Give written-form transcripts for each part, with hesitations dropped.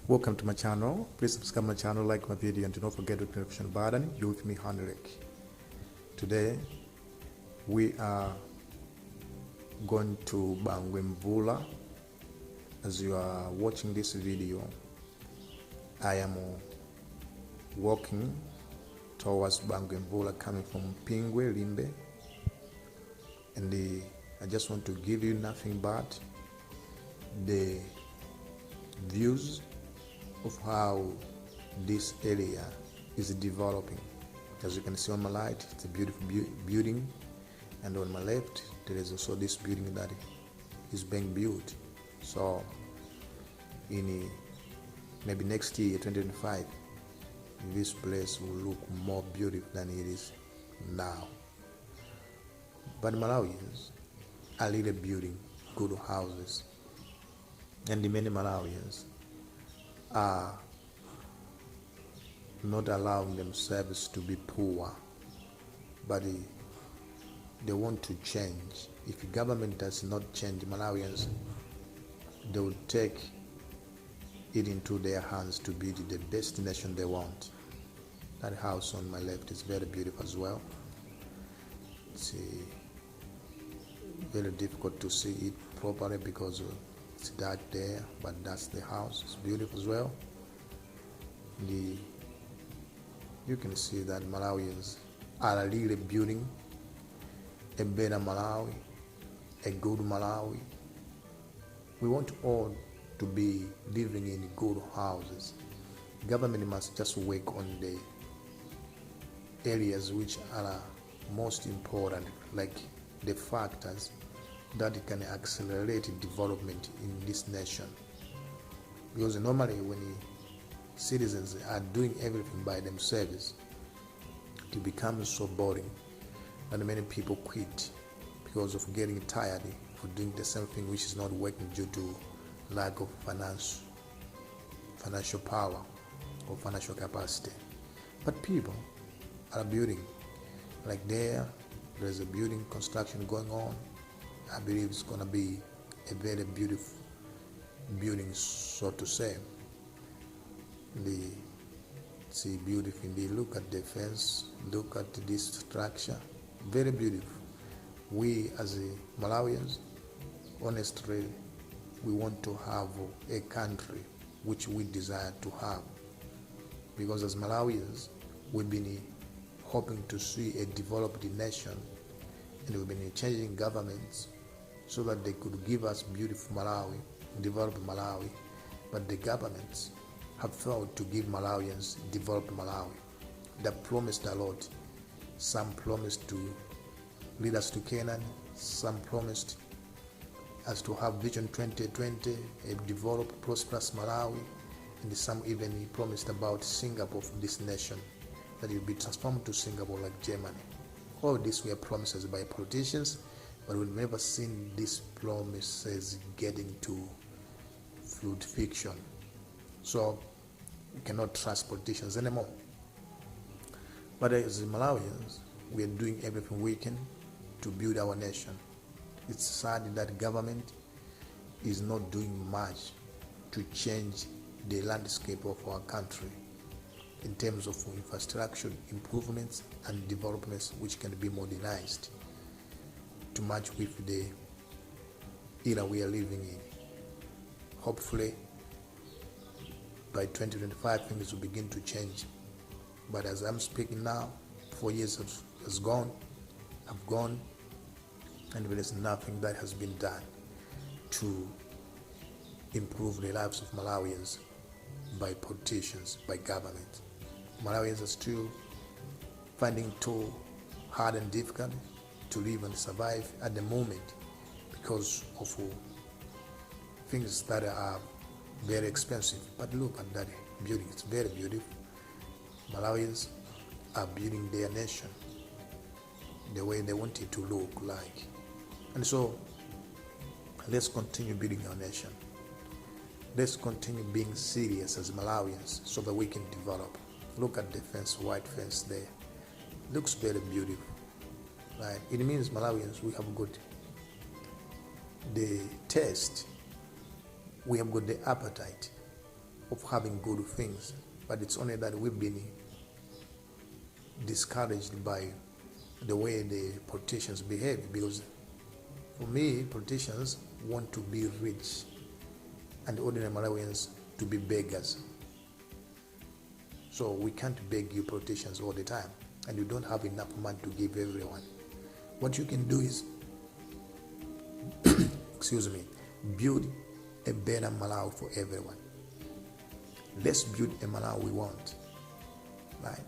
Welcome to my channel. Please subscribe my channel, like my video, and do not forget the notification button. You're with me, Henrik. Today we are going to Bangwe. As you are watching this video, I am walking towards Bangwe coming from Pingwe, Limbe, and I just want to give you nothing but the views of how this area is developing. As you can see on my right, it's a beautiful building, and on my left there is also this building that is being built. So in maybe next year, 2025, this place will look more beautiful than it is now. But Malawians are really building good houses, and the many Malawians are not allowing themselves to be poor, but they want to change. If the government does not change, Malawians, they will take it into their hands to be the best nation they want. That house on my left is very beautiful as well. It's very difficult to see it properly because it's dark there, but that's the house. It's beautiful as well. You can see that Malawians are really building a better Malawi, a good Malawi. We want all to be living in good houses. Government must just work on the areas which are most important, like the factors that can accelerate development in this nation. Because normally when citizens are doing everything by themselves, it becomes so boring that many people quit because of getting tired of doing the same thing which is not working due to lack of financial power or financial capacity. But people are building. Like there's a building construction going on. I believe it's going to be a very beautiful building, so to say. See beautiful indeed. Look at the fence, look at this structure, very beautiful. We as Malawians, honestly, we want to have a country which we desire to have, because as Malawians we've been hoping to see a developed nation, and we've been changing governments so that they could give us beautiful Malawi, developed Malawi, but the governments have failed to give Malawians developed Malawi. They promised a lot. Some promised to lead us to Canaan, some promised us to have Vision 2020, a developed, prosperous Malawi, and some even promised about Singapore, this nation, that it will be transformed to Singapore like Germany. All these were promises by politicians, but we've never seen these promises getting to fruition. So we cannot trust politicians anymore. But as Malawians, we are doing everything we can to build our nation. It's sad that government is not doing much to change the landscape of our country in terms of infrastructure improvements and developments which can be modernized to match with the era we are living in. Hopefully by 2025 things will begin to change. But as I'm speaking now, 4 years have gone, and there is nothing that has been done to improve the lives of Malawians by politicians, by government. Malawians are still finding it too hard and difficult to live and survive at the moment because of things that are very expensive. But look at that building, it's very beautiful. Malawians are building their nation the way they want it to look like. And so let's continue building our nation. Let's continue being serious as Malawians so that we can develop. Look at the fence, white fence there. Looks very beautiful. Right? It means Malawians, we have got the taste, we have got the appetite of having good things, but it's only that we've been discouraged by the way the politicians behave. Because for me, politicians want to be rich and ordinary Malawians to be beggars. So we can't beg you politicians all the time, and you don't have enough money to give everyone. What you can do is build a better Malawi for everyone. Let's build a Malawi we want, right?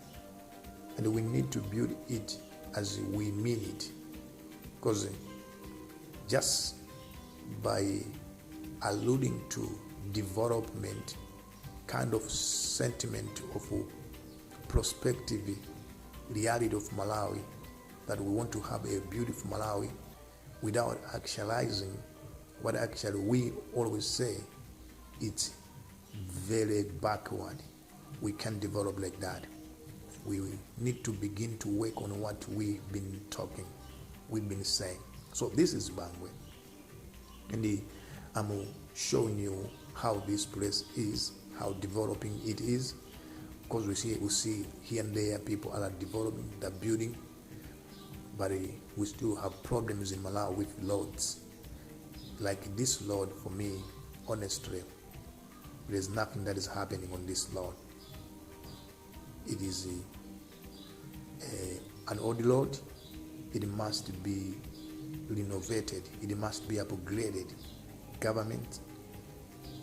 And we need to build it as we mean it, because just by alluding to development kind of sentiment of prospective reality of Malawi, that we want to have a beautiful Malawi, without actualizing what actually we always say, it's very backward. We can't develop like that. We need to begin to work on what we've been saying. So this is Bangwe, and I'm showing you how this place is, how developing it is, because we see here and there people are developing, they're building, but we still have problems in Malawi with loads. Like this load, for me, honestly, there's nothing that is happening on this load. It is an old load. It must be renovated. It must be upgraded. Government,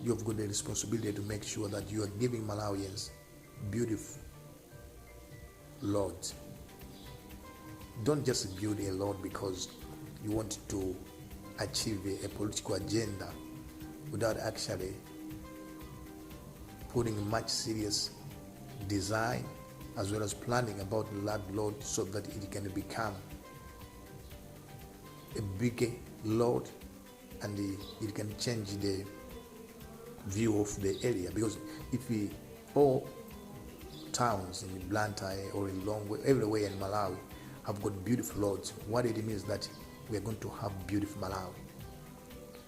you have got the responsibility to make sure that you are giving Malawians beautiful loads. Don't just build a load because you want to achieve a political agenda without actually putting much serious design as well as planning about that load, so that it can become a bigger load and it can change the view of the area. Because if all towns in Blantyre or in Longwe, everywhere in Malawi have got beautiful loads, what it means that we are going to have beautiful Malawi.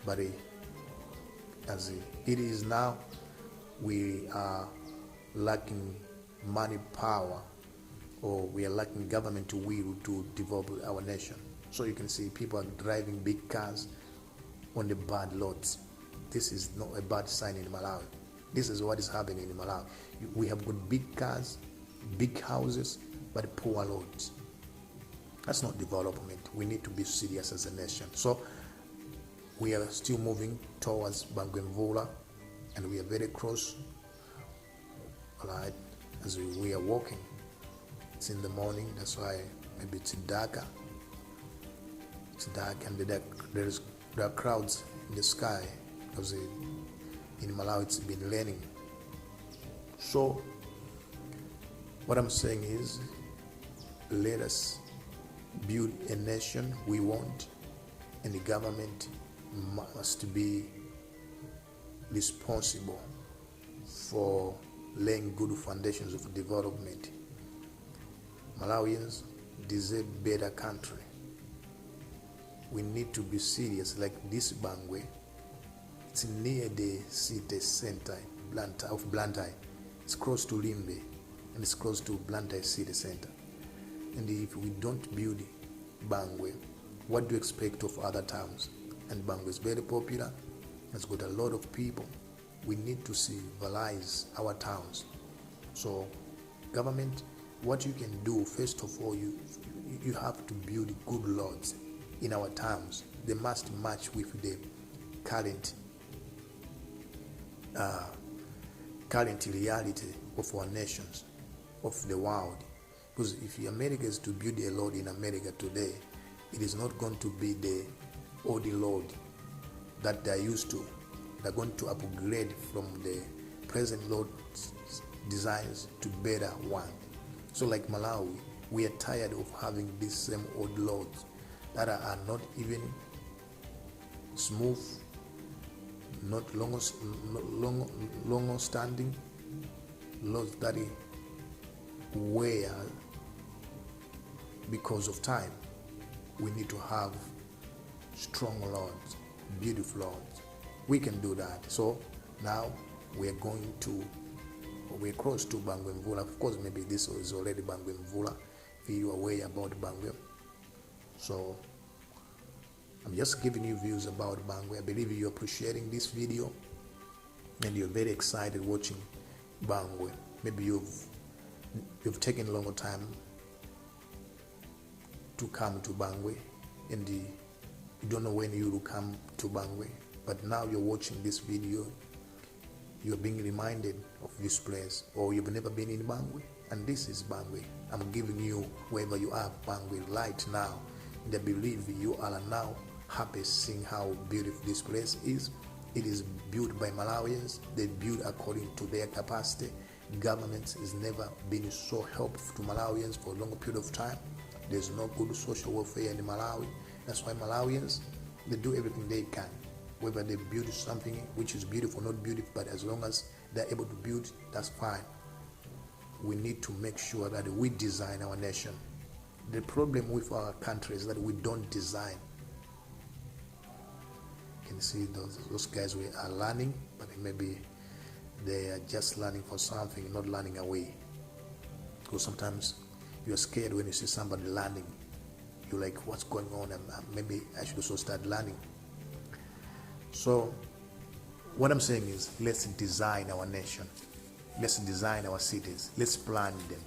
But as it is now, we are lacking money power, or we are lacking government to will to develop our nation. So you can see people are driving big cars on the bad loads. This is not a bad sign in Malawi. This is what is happening in Malawi. We have got big cars, big houses, but poor loads. That's not development. We need to be serious as a nation. So we are still moving towards Bangwe, and we are very close. All right, as we are walking. It's in the morning, that's why maybe it's darker. It's dark, and there are crowds in the sky, because in Malawi it's been raining. So what I'm saying is, let us build a nation we want, and the government must be responsible for laying good foundations of development. Malawians deserve a better country. We need to be serious. Like this Bangwe, it's near the city center of Blantyre. It's close to Limbe, and it's close to Blantyre city center. And if we don't build Bangwe, what do you expect of other towns? And Bangwe is very popular. It's got a lot of people. We need to civilize our towns. So government, what you can do, first of all, you have to build good roads in our towns. They must match with the current reality of our nations, of the world. Because if America is to build a road in America today, it is not going to be the old road that they're used to. They're going to upgrade from the present road designs to better one. So like Malawi, we are tired of having these same old roads that are not even smooth, not longer standing, roads that wear because of time. We need to have strong roads, beautiful roads. We can do that. So now we're close to Bangwe Mvula. Of course, maybe this is already Bangwe Mvula, if you're aware about Bangwe. So I'm just giving you views about Bangwe. I believe you're appreciating this video and you're very excited watching Bangwe. Maybe you've taken a longer time to come to Bangwe, and you don't know when you will come to Bangwe, but now you're watching this video, you're being reminded of this place, or you've never been in Bangwe, and this is Bangwe. I'm giving you, wherever you are, Bangwe right now, and I believe you are now happy seeing how beautiful this place is. It is built by Malawians. They build according to their capacity. Government has never been so helpful to Malawians for a long period of time. There's no good social welfare in Malawi. That's why Malawians, they do everything they can. Whether they build something which is beautiful or not beautiful, but as long as they're able to build, that's fine. We need to make sure that we design our nation. The problem with our country is that we don't design. You can see those guys we are learning, but maybe they are just learning for something, not learning away. Because sometimes you're scared when you see somebody learning. You're like, what's going on? Maybe I should also start learning. So what I'm saying is, let's design our nation. Let's design our cities. Let's plan them.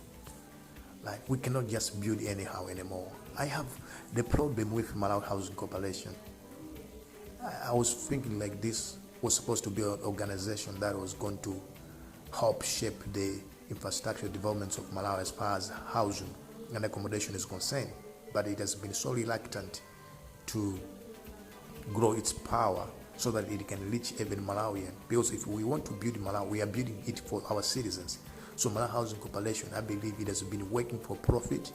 Like, we cannot just build anyhow anymore. I have the problem with Malawi Housing Corporation. I was thinking like this was supposed to be an organization that was going to help shape the infrastructure developments of Malawi as far as housing and accommodation is concerned, but it has been so reluctant to grow its power so that it can reach even Malawian. Because if we want to build Malawi, we are building it for our citizens. So Malawi Housing Corporation, I believe it has been working for profit,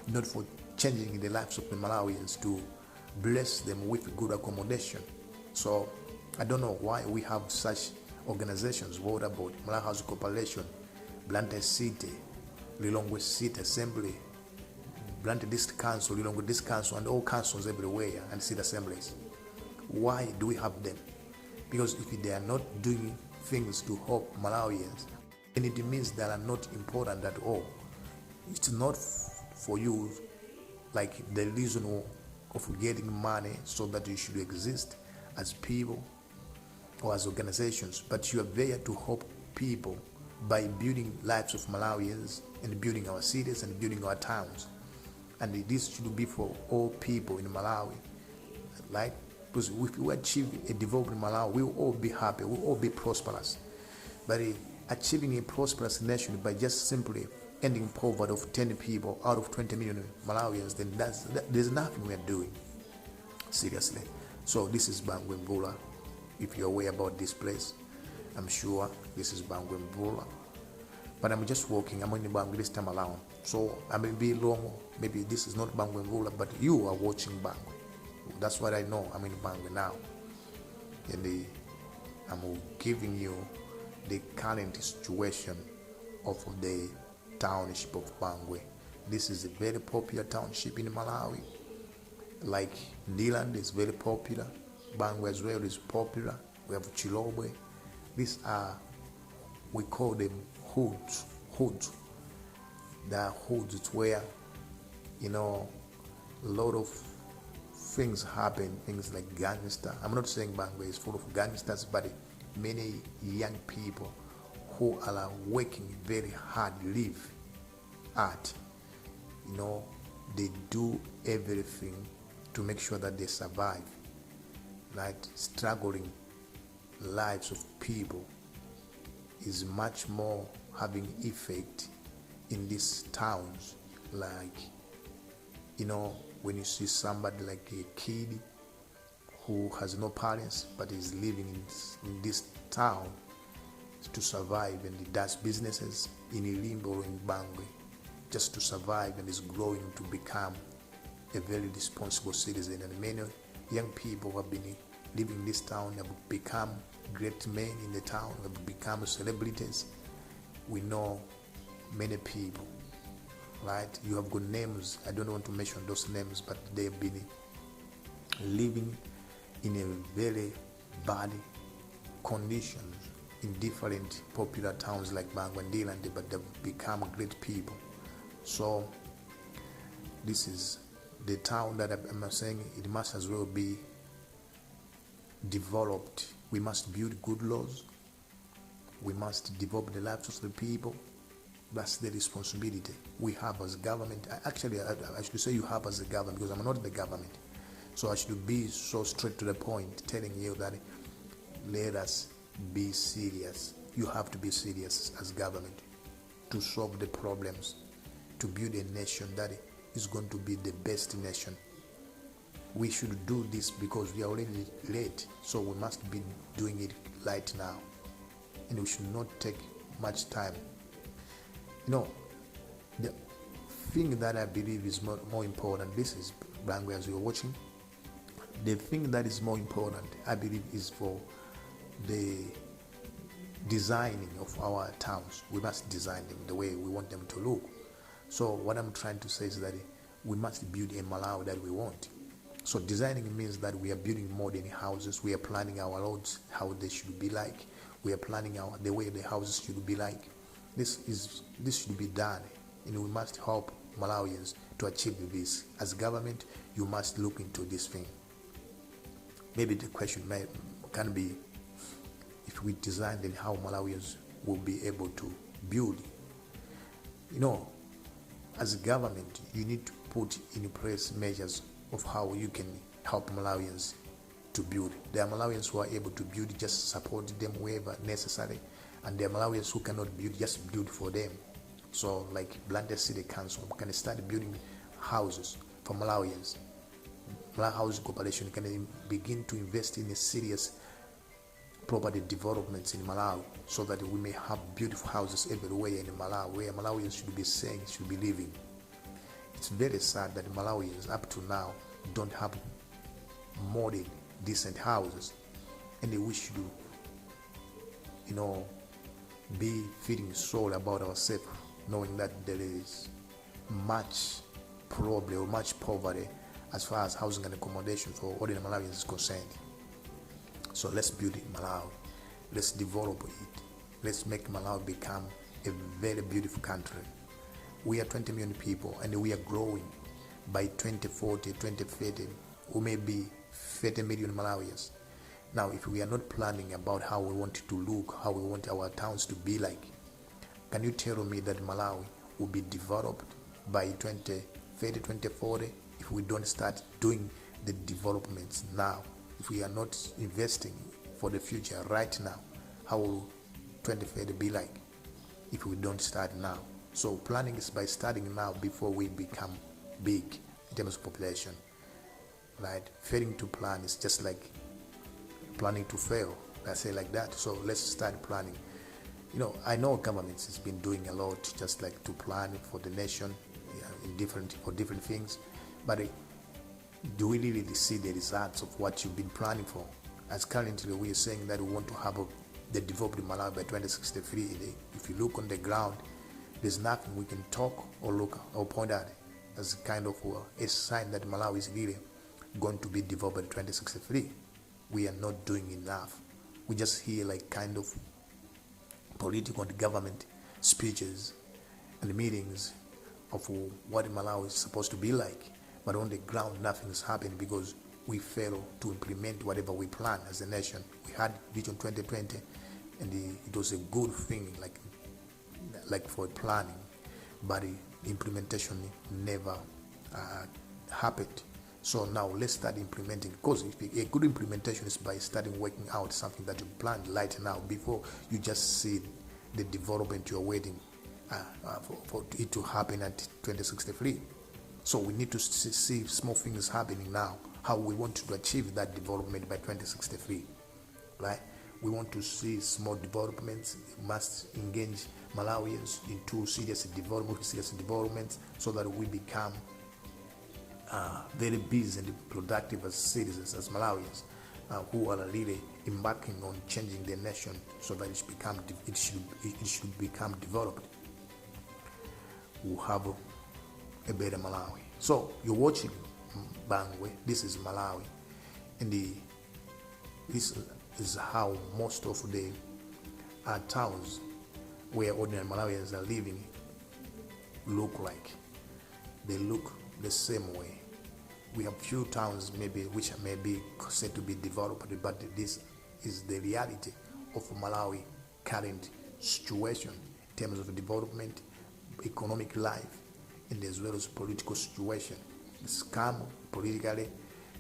not for changing the lives of the Malawians, to bless them with good accommodation. So I don't know why we have such organizations. What about Malawi Housing Corporation, Blantyre City, Lilongwe City Assembly, Blantyre District Council, Lilongwe District Council, and all councils everywhere, and city assemblies? Why do we have them? Because if they are not doing things to help Malawians, then it means they are not important at all. It's not for you like the reason of getting money so that you should exist as people or as organizations, but you are there to help people by building lives of Malawians and building our cities and building our towns. And this should be for all people in Malawi. Like, because if we achieve a development in Malawi, we will all be happy, we will all be prosperous. But achieving a prosperous nation by just simply ending poverty of 10 people out of 20 million Malawians, then there's nothing we are doing. Seriously. So this is Bangwe Mvula. If you're aware about this place, I'm sure this is Bangwe Mvula. But I'm just walking, I'm in Bangwe this time around. So I may be long, maybe this is not Bangwe Mvula, but you are watching Bangwe. That's what I know. I'm in Bangwe now. And I'm giving you the current situation of the township of Bangwe. This is a very popular township in Malawi. Like Ndiland is very popular. Bangwe as well is popular. We have Chilobwe. These are, we call them hoods. They are hoods where, a lot of things happen, things like gangster. I'm not saying Bangwe is full of gangsters, but many young people who are working very hard, live at, they do everything to make sure that they survive. Right? Struggling lives of people is much more having effect in these towns. Like, when you see somebody like a kid who has no parents but is living in this town to survive, and he does businesses in Ilimbo or in Bangwe just to survive, and is growing to become a very responsible citizen. And many young people who have been living in this town have become great men in the town, have become celebrities. We know many people, right? You have good names. I don't want to mention those names, but they've been living in a very bad conditions in different popular towns like Banga and Dilande, but they've become great people. So this is the town that I'm saying it must as well be developed. We must build good laws. We must develop the lives of the people. That's the responsibility we have as government. Actually, I should say you have as a government, because I'm not the government. So I should be so straight to the point, telling you that let us be serious. You have to be serious as government to solve the problems, to build a nation that is going to be the best nation. We should do this because we are already late, so we must be doing it right now, and we should not take much time. The thing that I believe is more important, this is Bangwe as you're watching, the thing that is more important, I believe, is for the designing of our towns. We must design them the way we want them to look. So what I'm trying to say is that we must build a Malawi that we want. So designing means that we are building modern houses. We are planning our roads, how they should be like. We are planning the way the houses should be like. This should be done, and we must help Malawians to achieve this. As government, you must look into this thing. Maybe the question can be, if we design, then how Malawians will be able to build. As a government, you need to put in place measures of how you can help Malawians to build. There are Malawians who are able to build, just support them wherever necessary. And there are Malawians who cannot build, just build for them. So like Blantyre City Council can start building houses for Malawians. Malawi Housing Corporation can begin to invest in a serious property developments in Malawi, so that we may have beautiful houses everywhere in Malawi, where Malawians should be staying, should be living. It's very sad that Malawians up to now don't have modern, decent houses, and we should, be feeling sorry about ourselves, knowing that there is much problem or much poverty as far as housing and accommodation for ordinary Malawians is concerned. So let's build it, Malawi. Let's develop it. Let's make Malawi become a very beautiful country. We are 20 million people, and we are growing. By 2040, 2030, we may be 30 million Malawians. Now, if we are not planning about how we want it to look, how we want our towns to be like, can you tell me that Malawi will be developed by 2030, 2040 if we don't start doing the developments now? If we are not investing for the future right now, how will 2030 be like if we don't start now? So planning is by starting now before we become big in terms of population. Right? Failing to plan is just like planning to fail. I say like that. So let's start planning. I know governments has been doing a lot, just like to plan for the nation, for different things, but do we really see the results of what you've been planning for? As currently we are saying that we want to have the developed Malawi by 2063. If you look on the ground, there's nothing we can talk or look or point at as kind of a sign that Malawi is really going to be developed by 2063. We are not doing enough. We just hear like kind of political and government speeches and meetings of what Malawi is supposed to be like. But on the ground, nothing is happening because we fail to implement whatever we plan as a nation. We had Vision 2020, and it was a good thing, like for planning, but the implementation never happened. So now let's start implementing, because a good implementation is by starting working out something that you planned right now before you just see the development you're waiting for it to happen at 2063. So we need to see small things happening now, how we want to achieve that development by 2063, right? We want to see small developments. We must engage Malawians into serious developments so that we become very busy and productive as citizens, as Malawians, who are really embarking on changing the nation so that it should become developed. We'll have a better Malawi. So you're watching Bangwe. This is Malawi, and this is how most of the are towns where ordinary Malawians are living look like. They look the same way. We have few towns maybe which may be said to be developed, but this is the reality of Malawi current situation in terms of development, economic life, and as well as political situation. It's calm politically,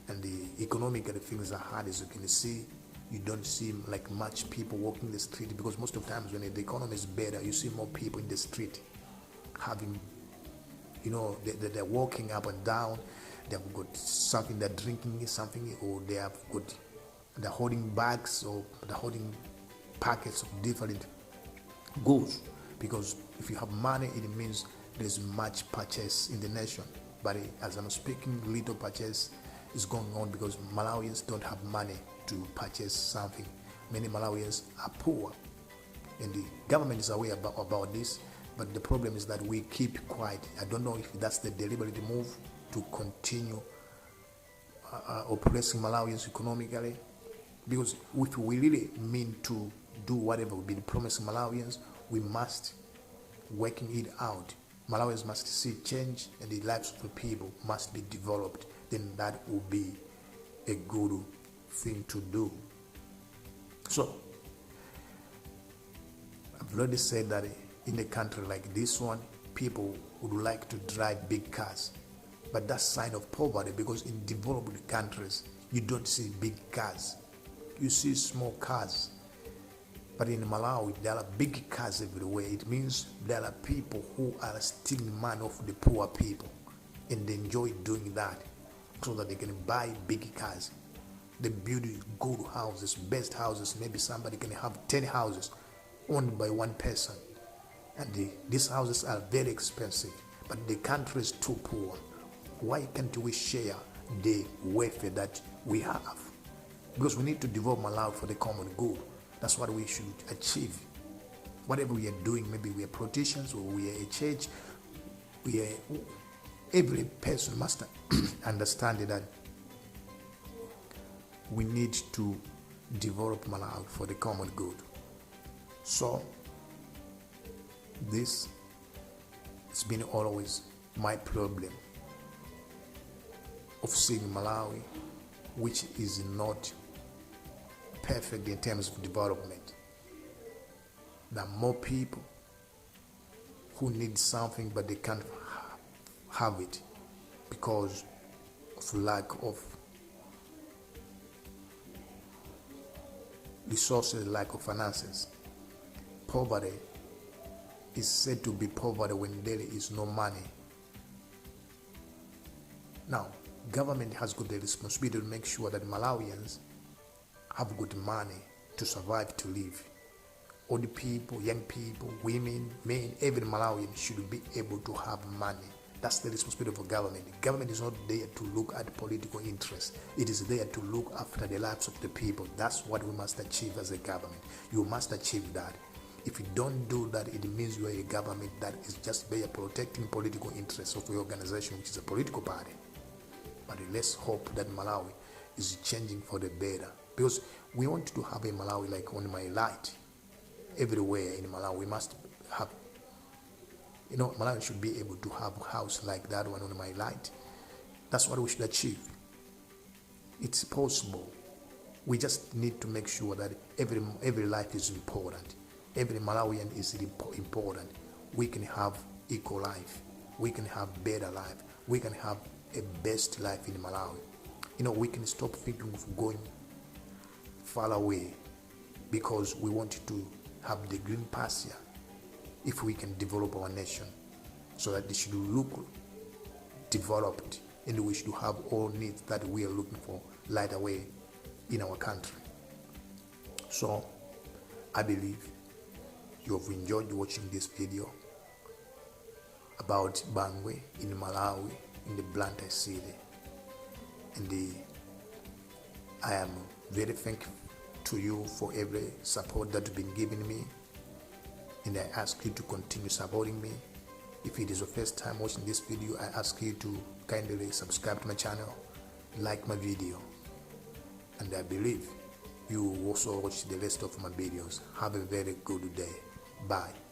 and the economically things are hard. As you can see, you don't see like much people walking the street, because most of the times when the economy is better, you see more people in the street having, they're walking up and down. They've got something, they're drinking something, or they're holding bags, or they're holding packets of different goods. Because if you have money, it means there's much purchase in the nation. But as I'm speaking, little purchase is going on because Malawians don't have money to purchase something. Many Malawians are poor, and the government is aware about this, but the problem is that we keep quiet. I don't know if that's the deliberate move to continue oppressing Malawians economically, because if we really mean to do whatever we've been promising Malawians, we must working it out. Malawians must see change, and the lives of the people must be developed. Then that will be a good thing to do. So I've already said that in a country like this one, people would like to drive big cars, but that's a sign of poverty, because in developed countries you don't see big cars, you see small cars. But in Malawi, there are big cars everywhere. It means there are people who are stealing money off the poor people, and they enjoy doing that so that they can buy big cars. They build good houses, best houses. Maybe somebody can have 10 houses owned by one person. And these houses are very expensive, but the country is too poor. Why can't we share the welfare that we have? Because we need to develop Malawi for the common good. That's what we should achieve. Whatever we are doing, maybe we are politicians or we are a church, every person must understand that we need to develop Malawi for the common good. So this has been always my problem of seeing Malawi, which is not perfect in terms of development. There are more people who need something but they can't have it because of lack of resources, lack of finances. Poverty is said to be poverty when there is no money. Now, government has got the responsibility to make sure that Malawians have good money to survive, to live. Old people, young people, women, men, every Malawian should be able to have money. That's the responsibility of government. The government is not there to look at political interests. It is there to look after the lives of the people. That's what we must achieve as a government. You must achieve that. If you don't do that, it means you are a government that is just there protecting political interests of your organization, which is a political party. But let's hope that Malawi is changing for the better. Because we want to have a Malawi like on my light. Everywhere in Malawi, we must have, Malawi should be able to have a house like that one on my light. That's what we should achieve. It's possible. We just need to make sure that every life is important. Every Malawian is important. We can have equal life. We can have better life. We can have a best life in Malawi. We can stop thinking of going far away because we want to have the green pasture. If we can develop our nation so that it should look developed, and we should have all needs that we are looking for right away in our country. So I believe you have enjoyed watching this video about Bangwe in Malawi, in the Blantyre city. And I am very thankful to you for every support that you've been giving me, and I ask you to continue supporting me. If it is your first time watching this video, I ask you to kindly subscribe to my channel, like my video, and I believe you also watch the rest of my videos. Have a very good day. Bye.